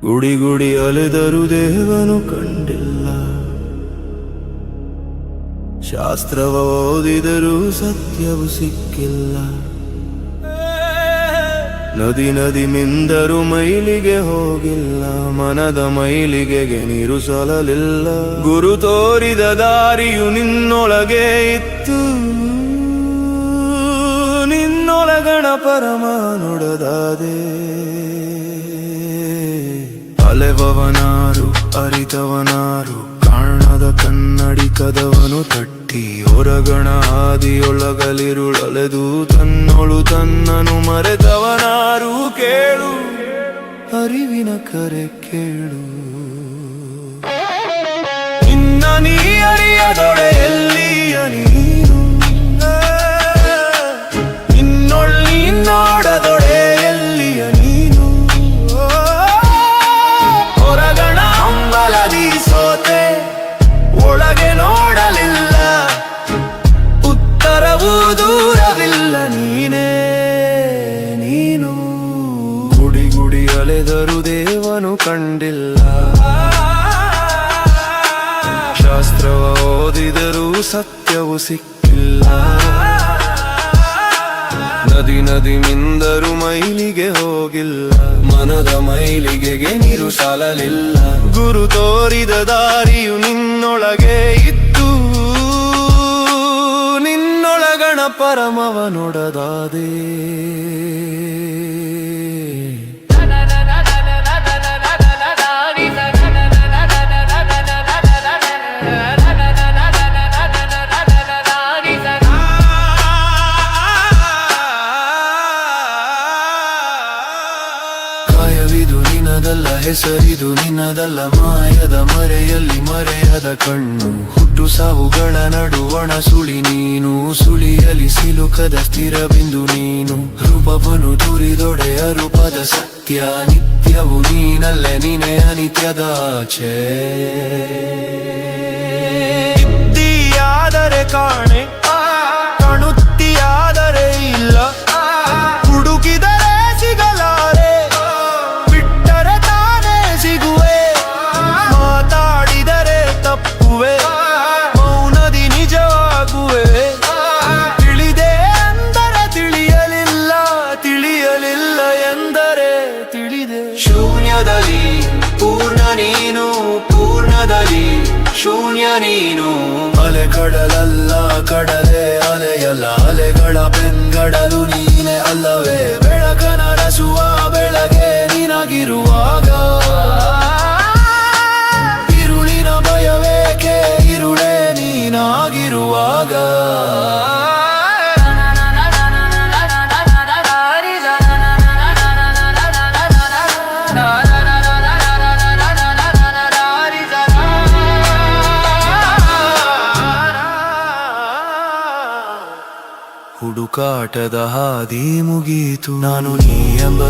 ಗುಡಿ ಗುಡಿ ಅಲೆದರು ದೇವನು ಕಂಡಿಲ್ಲ, ಶಾಸ್ತ್ರವ ಓದಿದರೂ ಸತ್ಯವು ಸಿಕ್ಕಿಲ್ಲ. ನದಿ ನದಿ ಮಿಂದರು ಮೈಲಿಗೆ ಹೋಗಿಲ್ಲ, ಮನದ ಮೈಲಿಗೆಗೆ ನೀರು ಸಲಲಿಲ್ಲ. ಗುರು ತೋರಿದ ದಾರಿಯು ನಿನ್ನೊಳಗೆ ಇತ್ತು, ನಿನ್ನೊಳಗಣ ಪರಮ ನುಡದಾದೆ. ಅಲೆವವನಾರು ಅರಿತವನಾರು, ಕಾಣದ ಕನ್ನಡಿ ಕದವನು ತಟ್ಟಿ, ಹೊರಗಣ ಹಾದಿಯೊಳಗಲಿರುಳಲೆದು ತನ್ನೊಳು ತನ್ನನು ಮರೆತವನಾರು. ಕೇಳು ಅರಿವಿನ ಕರೆ ಕೇಳು, ಇನ್ನ ನೀ ಅರಿಯದೊಡೆ ಎಲ್ಲಿಯ ನೀನು, ನಿನ್ನೊಳ್ಳಿ ನೋಡದೊಡೆ ಎಲ್ಲಿಯ ನೀನು. ಹೊರಗಣ ಹಂಬಲದಿ ಸೋತೆ, ಒಳಗೆ ನೋಡಲಿಲ್ಲ, ಉತ್ತರವೂ ದೂರವಿಲ್ಲ. ನೀನೇ ನೀನು. ಗುಡಿ ಗುಡಿ ಅಲೆದರು ದೇವನು ಕಂಡಿಲ್ಲ, ಶಾಸ್ತ್ರವ ಓದಿದರೂ ಸತ್ಯವು ಸಿಕ್ಕಿಲ್ಲ. ನದಿ ನದಿ ಮಿಂದರು ಮೈಲಿಗೆ ಹೋಗಿಲ್ಲ, ಮನದ ಮೈಲಿಗೆಗೆ ನೀರು ಸಾಲಲಿಲ್ಲ. ಗುರು ತೋರಿದ ದಾರಿಯು ನಿನ್ನೊಳಗೆ ಇತ್ತು, ನಿನ್ನೊಳಗಣ ಪರಮವ ನೋಡದಾದೆ. ಕಾಯವಿದು ನಿನ್ನದಲ್ಲ, ಹೆಸರಿದು ನಿನ್ನದಲ್ಲ, ಮಾಯದ ಮರೆಯಲ್ಲಿ ಮರೆಯದ ಕಣ್ಣು. ಹುಟ್ಟು ಸಾವುಗಳ ನಡುವಣ ಸುಳಿ ನೀನು, ಸುಳಿಯಲಿ ಸಿಲುಕದ ಸ್ಥಿರ ಬಿಂದು ನೀನು. ರೂಪವನು ತುರಿದೊಡೆ ಅರೂಪದ ಸತ್ಯ, ನಿತ್ಯವು ನೀನಲ್ಲೇ ನೀನೇ ಅನಿತ್ಯದಾಚೆ. ಇದ್ದೀಯಾದರೆ ಕಾಣೆ, ಕಾಣುತ್ತೀಯಾದರೆ ಇಲ್ಲ, ಹುಡುಕಿದರೆ ಸಿಗಲಾರೆ, ಬಿಟ್ಟರೆ ತಾನೇ ಸಿಗುವೆ. ಮಾತಾಡಿದರೆ ತಪ್ಪುವೆ, ಮೌನದಿ ನಿಜವಾಗುವೆ. ತಿಳಿದೆ ಎಂದರೆ ತಿಳಿಯಲಿಲ್ಲ, ತಿಳಿಯಲಿಲ್ಲ ಎಂದರೆ ತಿಳಿದೆ. ಶೂನ್ಯದಲ್ಲಿ ಪೂರ್ಣ ನೀನು, ಪೂರ್ಣದಲ್ಲಿ ಶೂನ್ಯ ನೀನು. ಅಲೆ ಕಡಲಲ್ಲ ಕಡಲೆ ಅಲೆಯಲ್ಲ, ಅಲೆಗಳ ಬೆಂಗಡಲು ನೀನೆ ಅಲ್ಲವೇ. ಬೆಳಕನ ರಸುವ ಬೆಳಗ್ಗೆ ನಿನಗಿರುವಾಗ, ಇರುಳಿನ ಭಯವೇಕೆ ಇರುಳೇ ನೀನಾಗಿರುವಾಗ. ಹುಡುಕಾಟದ ಹಾದಿ ಮುಗೀತು, ನಾನು ನೀ ಎಂಬ